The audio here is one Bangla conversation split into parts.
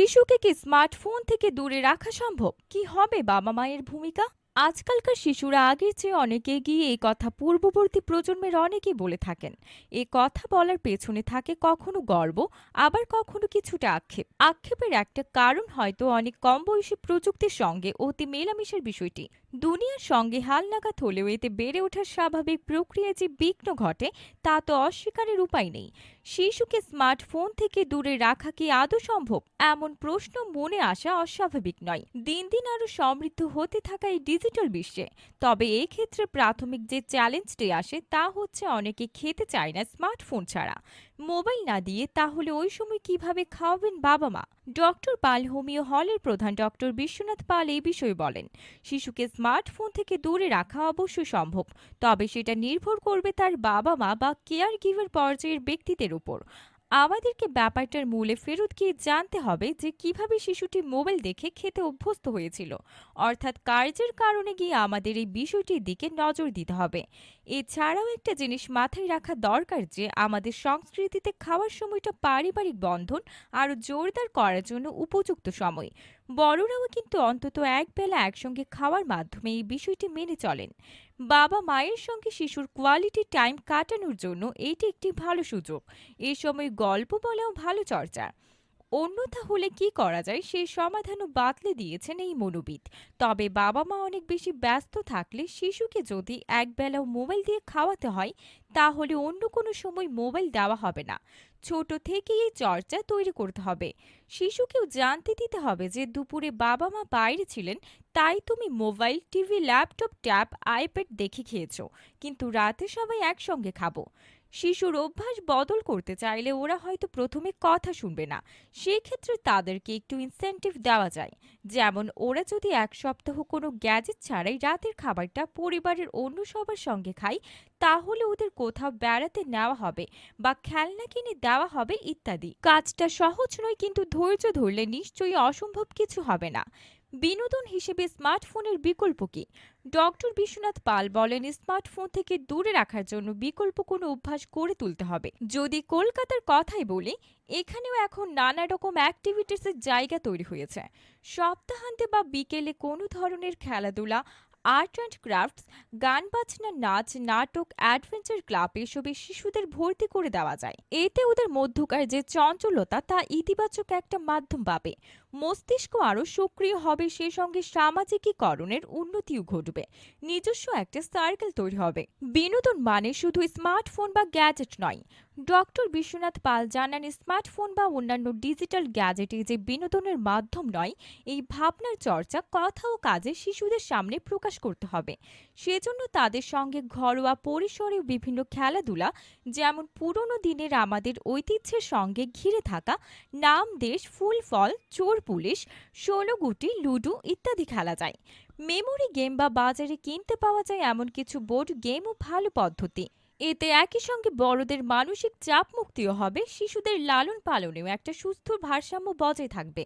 শিশুকে কি স্মার্টফোন থেকে দূরে রাখা সম্ভব? কি হবে বাবা মায়ের ভূমিকা? আজকালকার শিশুরা আগের চেয়ে অনেক এগিয়ে, এই কথা পূর্ববর্তী প্রজন্মের অনেকেই বলে থাকেন। এ কথা বলার পেছনে থাকে কখনো গর্ব, আবার কখনো কিছুটা আক্ষেপের একটা কারণ হয়তো অনেক কম বয়সী প্রযুক্তির সঙ্গে অতি মেলামেশার বিষয়টি। দুনিয়ার সঙ্গে হালনাগাদ হলেও এতে বেড়ে ওঠার স্বাভাবিক প্রক্রিয়ায় যে বিঘ্ন ঘটে, তা তো অস্বীকারের উপায় নেই। শিশুকে স্মার্টফোন থেকে দূরে রাখা কি আদৌ সম্ভব? এমন প্রশ্ন মনে আসা অস্বাভাবিক নয়। দিন দিন আরো সমৃদ্ধ হতে থাকা এই ডিজিটাল বিশ্বে। তবে এই ক্ষেত্রে প্রাথমিক যে চ্যালেঞ্জটি আসে তা হচ্ছে অনেকে খেতে চায় না স্মার্টফোন ছাড়া। মোবাইল না দিয়ে তাহলে ওই সময় কিভাবে খাওয়াবেন বাবা মা? ডক্টর পাল হোমিও হলের প্রধান ডক্টর বিশ্বনাথ পাল এই বিষয়ে বলেন, শিশুকে স্মার্টফোন থেকে দূরে রাখা অবশ্যই সম্ভব। তবে সেটা নির্ভর করবে তার বাবা মা বা কেয়ার গিভার পর্যায়ের ব্যক্তিদের উপর। আমাদেরকে ব্যাপারটার মূলে ফেরত গিয়ে জানতে হবে যে কিভাবে শিশুটি মোবাইল দেখে খেতে অভ্যস্ত হয়েছিল। অর্থাৎ কার্যের কারণে গিয়ে আমাদের এই বিষয়টির দিকে নজর দিতে হবে। এছাড়াও একটা জিনিস মাথায় রাখা দরকার যে আমাদের সংস্কৃতিতে খাওয়ার সময়টা পারিবারিক বন্ধন আরো জোরদার করার জন্য উপযুক্ত সময়। বড়রাও কিন্তু অন্তত এক বেলা একসঙ্গে খাওয়ার মাধ্যমে এই বিষয়টি মেনে চলেন। বাবা মায়ের সঙ্গে শিশুর কোয়ালিটি টাইম কাটানোর জন্য এটি একটি ভালো সুযোগ। এ সময় গল্প বলাও ভালো চর্চা। অন্যথা হলে কি করা যায় সেই সমাধানও বাতলে দিয়েছেন এই মনোবিদ। তবে বাবা মা অনেক বেশি ব্যস্ত থাকলে শিশুকে যদি একবেলাও মোবাইল দিয়ে খাওয়াতে হয়, তাহলে অন্য কোনো সময় মোবাইল দেওয়া হবে না। ছোট থেকেই এই চর্চা তৈরি করতে হবে। শিশুকেও জানতে দিতে হবে যে দুপুরে বাবা মা বাইরে ছিলেন, তাই তুমি mobile, TV, laptop, tab, iPad দেখে খেয়েছো, কিন্তু রাতে সবাই একসঙ্গে খাবো। শিশুর অভ্যাস বদল করতে চাইলে ওরা হয়তো প্রথমে কথা শুনবে না। সেক্ষেত্রে তাদেরকে একটু ইনসেনটিভ দেওয়া যায়। যেমন ওরা যদি এক সপ্তাহ কোনো গ্যাজেট ছাড়াই রাতের খাবারটা পরিবারের অন্য সবার সঙ্গে খায়, তাহলে ওদের কোথাও বেড়াতে নেওয়া হবে বা খেলনা কিনে দেওয়া হবে ইত্যাদি। কাজটা সহজ নয়, কিন্তু ধৈর্য ধরলে নিশ্চয়ই অসম্ভব কিছু হবে না। বিনোদন হিসেবে স্মার্টফোনের বিকল্প কি? ডক্টর বিশ্বনাথ পাল বলেন, স্মার্টফোন থেকে দূরে রাখার জন্য বিকল্প কোনো অভ্যাস গড়ে তুলতে হবে। যদি কলকাতার কথাই বলি, এখানেও এখন নানা রকম অ্যাক্টিভিটিসের জায়গা তৈরি হয়েছে। সপ্তাহান্তে বা বিকেলে কোনো ধরনের খেলাধুলা, আর্ট অ্যান্ড ক্রাফটস, গান বাজনা, নাচ, নাটক, অ্যাডভেঞ্চার ক্লাব এসবে শিশুদের ভর্তি করে দেওয়া যায়। এতে ওদের মধ্যকার যে চঞ্চলতা তা ইতিবাচক একটা মাধ্যম পাবে। মস্তিষ্ক আরও সক্রিয় হবে, সে সঙ্গে সামাজিকীকরণের উন্নতিও ঘটবে। নিজস্ব একটা সার্কেল তৈরি হবে। বিনোদন মানে শুধু স্মার্টফোন বা গ্যাজেট নয়। ডক্টর বিশ্বনাথ পাল জানান, স্মার্টফোন বা অন্যান্য ডিজিটাল গ্যাজেটে যে বিনোদনের মাধ্যম নয়, এই ভাবনার চর্চা কথা ও কাজে শিশুদের সামনে প্রকাশ করতে হবে। সেজন্য তাদের সঙ্গে ঘরোয়া পরিসরে বিভিন্ন খেলাধুলা, যেমন পুরনো দিনের আমাদের ঐতিহ্যের সঙ্গে ঘিরে থাকা নাম, দেশ, ফুল, ফল, চোর পুলিশ, ষোলো গুটি, লুডো ইত্যাদি খেলা যায়। মেমোরি গেম বা বাজারে কিনতে পাওয়া যায় এমন কিছু বোর্ড গেমও ভালো পদ্ধতি। এতে একই সঙ্গে বড়দের মানসিক চাপ মুক্তিও হবে, শিশুদের লালন পালনেও একটা সুস্থ ভারসাম্য বজায় থাকবে।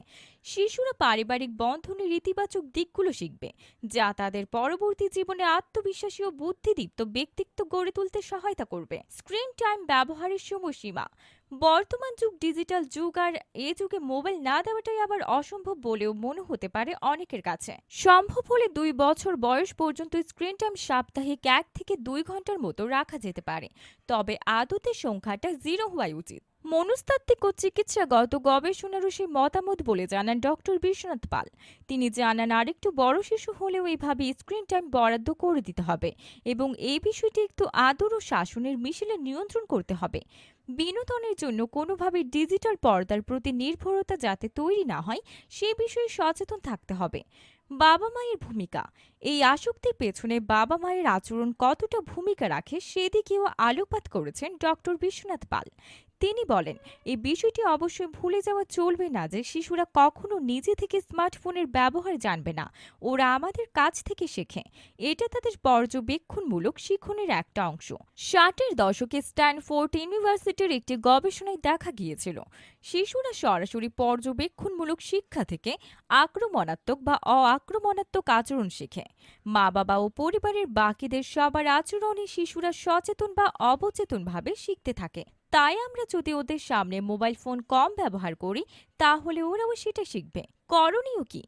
শিশুরা পারিবারিক বন্ধনের ইতিবাচক দিকগুলো শিখবে, যা তাদের পরবর্তী জীবনে আত্মবিশ্বাসী ও বুদ্ধিদীপ্ত ব্যক্তিত্ব গড়ে তুলতে সহায়তা করবে। স্ক্রিন টাইম ব্যবহারের সময়সীমা। বর্তমান যুগ ডিজিটাল যুগ, আর এ যুগে মোবাইল না দেওয়াটাই আবার অসম্ভব বলেও মনে হতে পারে অনেকের কাছে। সম্ভব হলে 2 বছর বয়স পর্যন্ত স্ক্রিন টাইম সাপ্তাহিক 1 থেকে 2 ঘন্টার মতো রাখা যেতে পারে। তবে আদতে সংখ্যাটা জিরো হওয়াই উচিত। মনস্তাত্ত্বিক ও চিকিৎসাগত গবেষণারও সেই মতামত বলে জানান ডক্টর বিশ্বনাথ পাল। তিনি জানান, আরেকটু বড় শিশু হলেও এইভাবে স্ক্রিন টাইম বরাদ্দ করে দিতে হবে এবং এই বিষয়টি একটু আদর ও শাসনের মিশেলে নিয়ন্ত্রণ করতে হবে। বিনোদনের জন্য কোনোভাবে ডিজিটাল পর্দার প্রতি নির্ভরতা যাতে তৈরি না হয়, সে বিষয়ে সচেতন থাকতে হবে। বাবা মায়ের ভূমিকা। এই আসক্তির পেছনে বাবা মায়ের আচরণ কতটা ভূমিকা রাখে সেদিকেও আলোকপাত করেছেন ডক্টর বিশ্বনাথ পাল। তিনি বলেন, এই বিষয়টি অবশ্যই ভুলে যাওয়া চলবে না যে শিশুরা কখনো নিজে থেকে স্মার্টফোনের ব্যবহার জানবে না, ওরা আমাদের কাছ থেকে শেখে। এটা তাদের পর্যবেক্ষণমূলক শিক্ষণের একটা অংশ। 60-এর দশকে স্ট্যানফোর্ড ইউনিভার্সিটির একটি গবেষণায় দেখা গিয়েছিল, শিশুরা সরাসরি পর্যবেক্ষণমূলক শিক্ষা থেকে আক্রমণাত্মক বা অ-আক্রমণাত্মক আচরণ শেখে। মা বাবা ও পরিবারের বাকিদের সবার আচরণে শিশুরা সচেতন বা অবচেতনভাবে শিখতে থাকে। তাই আমরা যদি ওদের সামনে মোবাইল ফোন কম ব্যবহার করি তাহলে ওরাও সেটা শিখবে। করণীয় কি?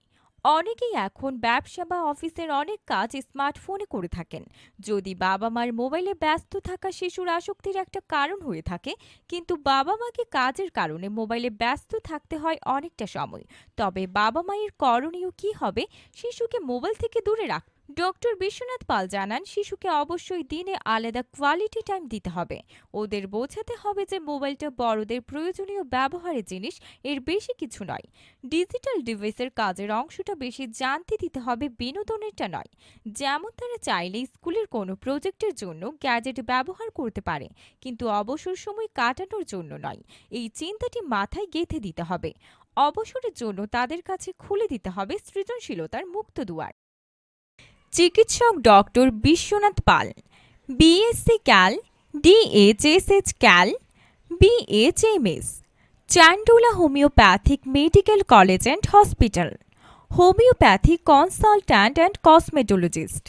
অনেকেই এখন ব্যবসা বা অফিসের অনেক কাজ স্মার্টফোনে করে থাকেন। যদি বাবা মার মোবাইলে ব্যস্ত থাকা শিশুর আসক্তির একটা কারণ হয়ে থাকে, কিন্তু বাবা মাকে কাজের কারণে মোবাইলে ব্যস্ত থাকতে হয় অনেকটা সময়, তবে বাবা মায়ের করণীয় কি হবে শিশুকে মোবাইল থেকে দূরে রাখ? ডক্টর বিশ্বনাথ পাল জানান, শিশুকে অবশ্যই দিনে আলাদা কোয়ালিটি টাইম দিতে হবে। ওদের বোঝাতে হবে যে মোবাইলটা বড়দের প্রয়োজনীয় ব্যবহারের জিনিস, এর বেশি কিছু নয়। ডিজিটাল ডিভাইসের কাজের অংশটা বেশি জানতে দিতে হবে, বিনোদনেরটা নয়। যেমন তারা চাইলে স্কুলের কোনো প্রজেক্টের জন্য গ্যাজেট ব্যবহার করতে পারে, কিন্তু অবসর সময় কাটানোর জন্য নয়। এই চিন্তাটি মাথায় গেঁথে দিতে হবে। অবসরের জন্য তাদের কাছে খুলে দিতে হবে সৃজনশীলতার মুক্ত দুয়ার। চিকিৎসক doctor Biswanath Pal, BSc Cal, DHSH Cal, BHMS, Chandula homoeopathic medical college and hospital, homoeopathic consultant and cosmetologist.